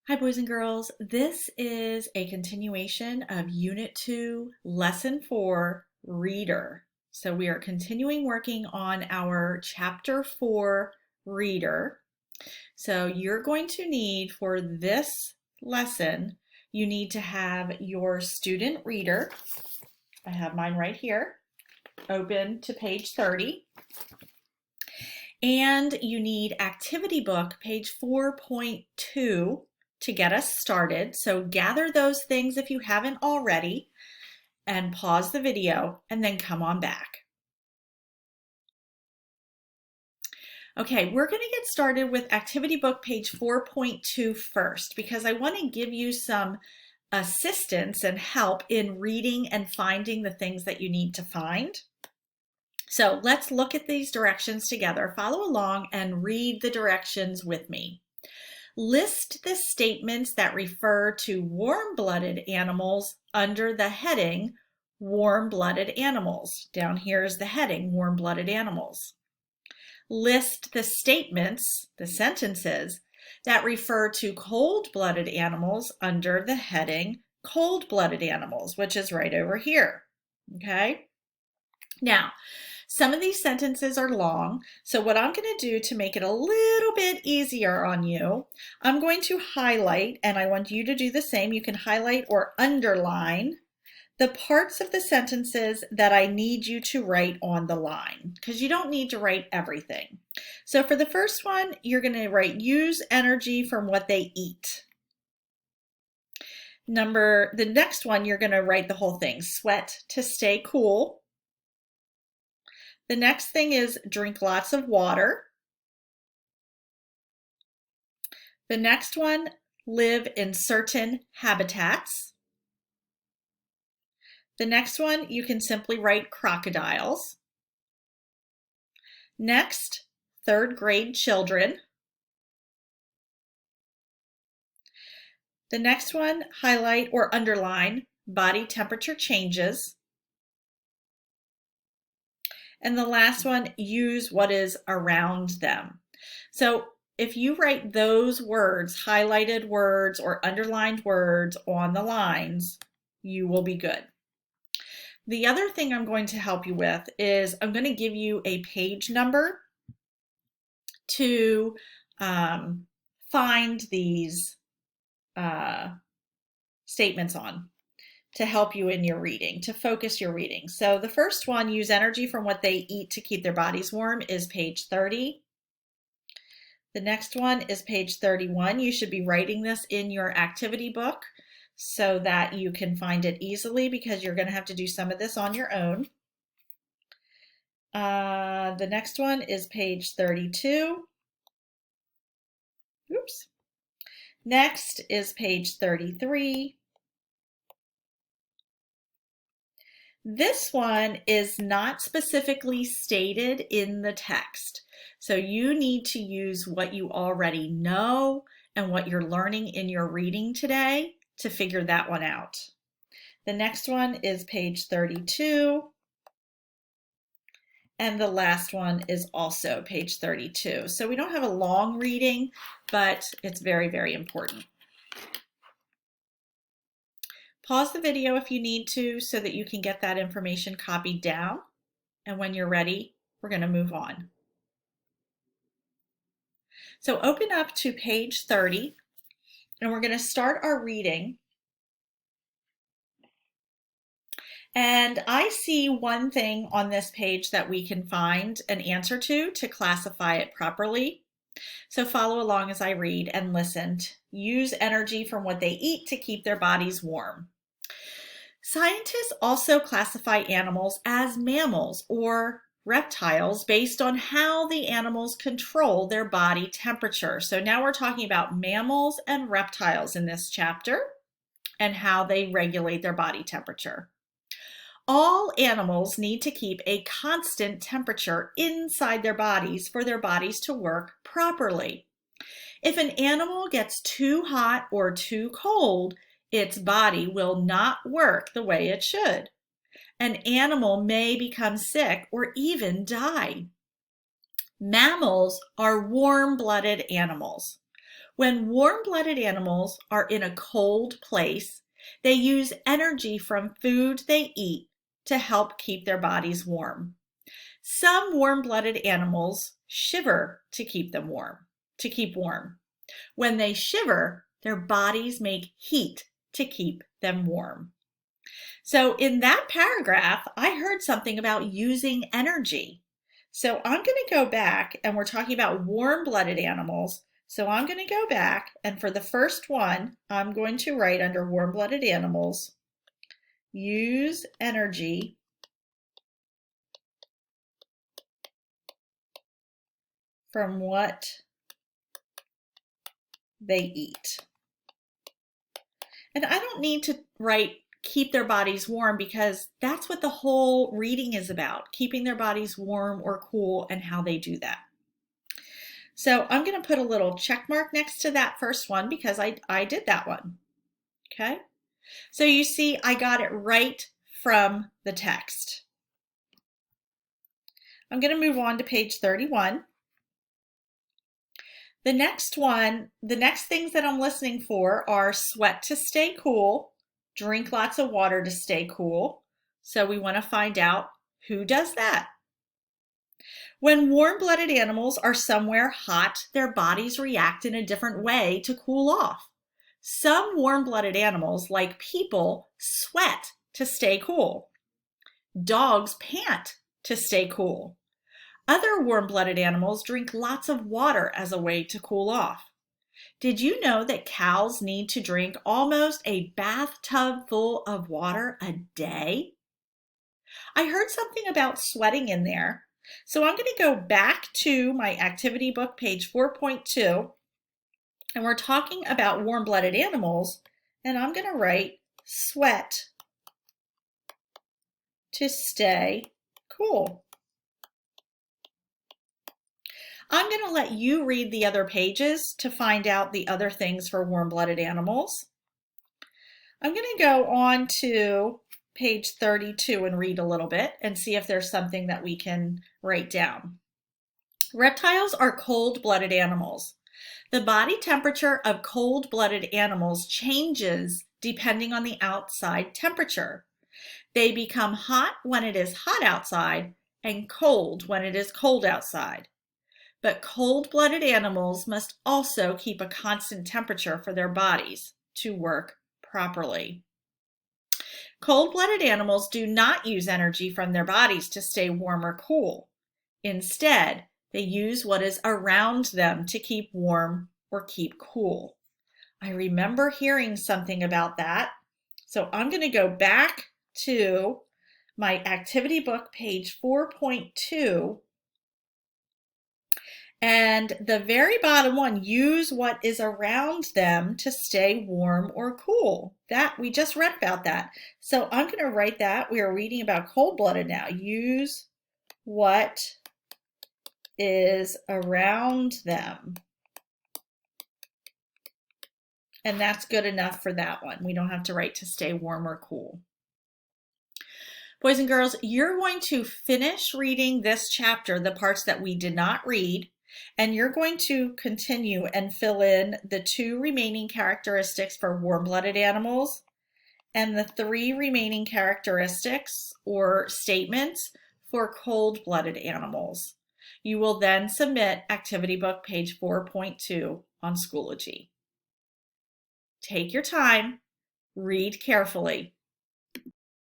Hi, boys and girls. This is a continuation of Unit 2, Lesson 4, Reader. So we are continuing working on our Chapter 4, Reader. So you're going to need, for this lesson, you need to have your student reader. I have mine right here, open to page 30. And you need activity book, page 4.2, to get us started. So gather those things if you haven't already and pause the video and then come on back. Okay, we're going to get started with activity book page 4.2 first because I want to give you some assistance and help in reading and finding the things that you need to find. So let's look at these directions together. Follow along and read the directions with me. List the statements that refer to warm-blooded animals under the heading Warm-Blooded Animals. Down here is the heading Warm-Blooded Animals. List the statements, the sentences, that refer to cold-blooded animals under the heading Cold-Blooded Animals, which is right over here. Okay? Now, some of these sentences are long, so what I'm going to do to make it a little bit easier on you, I'm going to highlight, and I want you to do the same. You can highlight or underline the parts of the sentences that I need you to write on the line, because you don't need to write everything. So for the first one, you're going to write use energy from what they eat. The next one, you're going to write the whole thing, sweat to stay cool. The next thing is drink lots of water. The next one, live in certain habitats. The next one, you can simply write crocodiles. Next, third grade children. The next one, highlight or underline body temperature changes. And the last one, use what is around them. So if you write those words, highlighted words or underlined words on the lines, you will be good. The other thing I'm going to help you with is I'm going to give you a page number to find these statements on, to help you in your reading, to focus your reading. So the first one, use energy from what they eat to keep their bodies warm, is page 30. The next one is page 31. You should be writing this in your activity book so that you can find it easily because you're going to have to do some of this on your own. The next one is page 32. Oops. Next is page 33. This one is not specifically stated in the text, so you need to use what you already know and what you're learning in your reading today to figure that one out. The next one is page 32, and the last one is also page 32. So we don't have a long reading, but it's very, very important. Pause the video if you need to so that you can get that information copied down. And when you're ready, we're going to move on. So open up to page 30, and we're going to start our reading. And I see one thing on this page that we can find an answer to classify it properly. So follow along as I read and listen. Use energy from what they eat to keep their bodies warm. Scientists also classify animals as mammals or reptiles based on how the animals control their body temperature. So now we're talking about mammals and reptiles in this chapter and how they regulate their body temperature. All animals need to keep a constant temperature inside their bodies for their bodies to work properly. If an animal gets too hot or too cold, its body will not work the way it should. An animal may become sick or even die. Mammals are warm-blooded animals. When warm-blooded animals are in a cold place, they use energy from food they eat to help keep their bodies warm. Some warm-blooded animals shiver to keep warm. When they shiver, their bodies make heat to keep them warm. So in that paragraph, I heard something about using energy. So I'm going to go back, and we're talking about warm-blooded animals. So I'm going to go back, and for the first one, I'm going to write under warm-blooded animals, use energy from what they eat. And I don't need to write keep their bodies warm because that's what the whole reading is about, keeping their bodies warm or cool and how they do that. So I'm going to put a little check mark next to that first one because I did that one. Okay. So you see I got it right from the text. I'm going to move on to page 31. The next things that I'm listening for are sweat to stay cool, drink lots of water to stay cool. So we want to find out who does that. When warm-blooded animals are somewhere hot, their bodies react in a different way to cool off. Some warm-blooded animals, like people, sweat to stay cool. Dogs pant to stay cool. Other warm-blooded animals drink lots of water as a way to cool off. Did you know that cows need to drink almost a bathtub full of water a day? I heard something about sweating in there. So I'm going to go back to my activity book, page 4.2, and we're talking about warm-blooded animals, and I'm going to write sweat to stay cool. I'm going to let you read the other pages to find out the other things for warm-blooded animals. I'm going to go on to page 32 and read a little bit and see if there's something that we can write down. Reptiles are cold-blooded animals. The body temperature of cold-blooded animals changes depending on the outside temperature. They become hot when it is hot outside and cold when it is cold outside. But cold-blooded animals must also keep a constant temperature for their bodies to work properly. Cold-blooded animals do not use energy from their bodies to stay warm or cool. Instead, they use what is around them to keep warm or keep cool. I remember hearing something about that. So I'm going to go back to my activity book, page 4.2. And the very bottom one, use what is around them to stay warm or cool. That we just read about that. So I'm going to write that. We are reading about cold-blooded now. Use what is around them. And that's good enough for that one. We don't have to write to stay warm or cool. Boys and girls, you're going to finish reading this chapter, the parts that we did not read, and you're going to continue and fill in the 2 remaining characteristics for warm-blooded animals and the 3 remaining characteristics or statements for cold-blooded animals. You will then submit activity book page 4.2 on Schoology. Take your time, read carefully,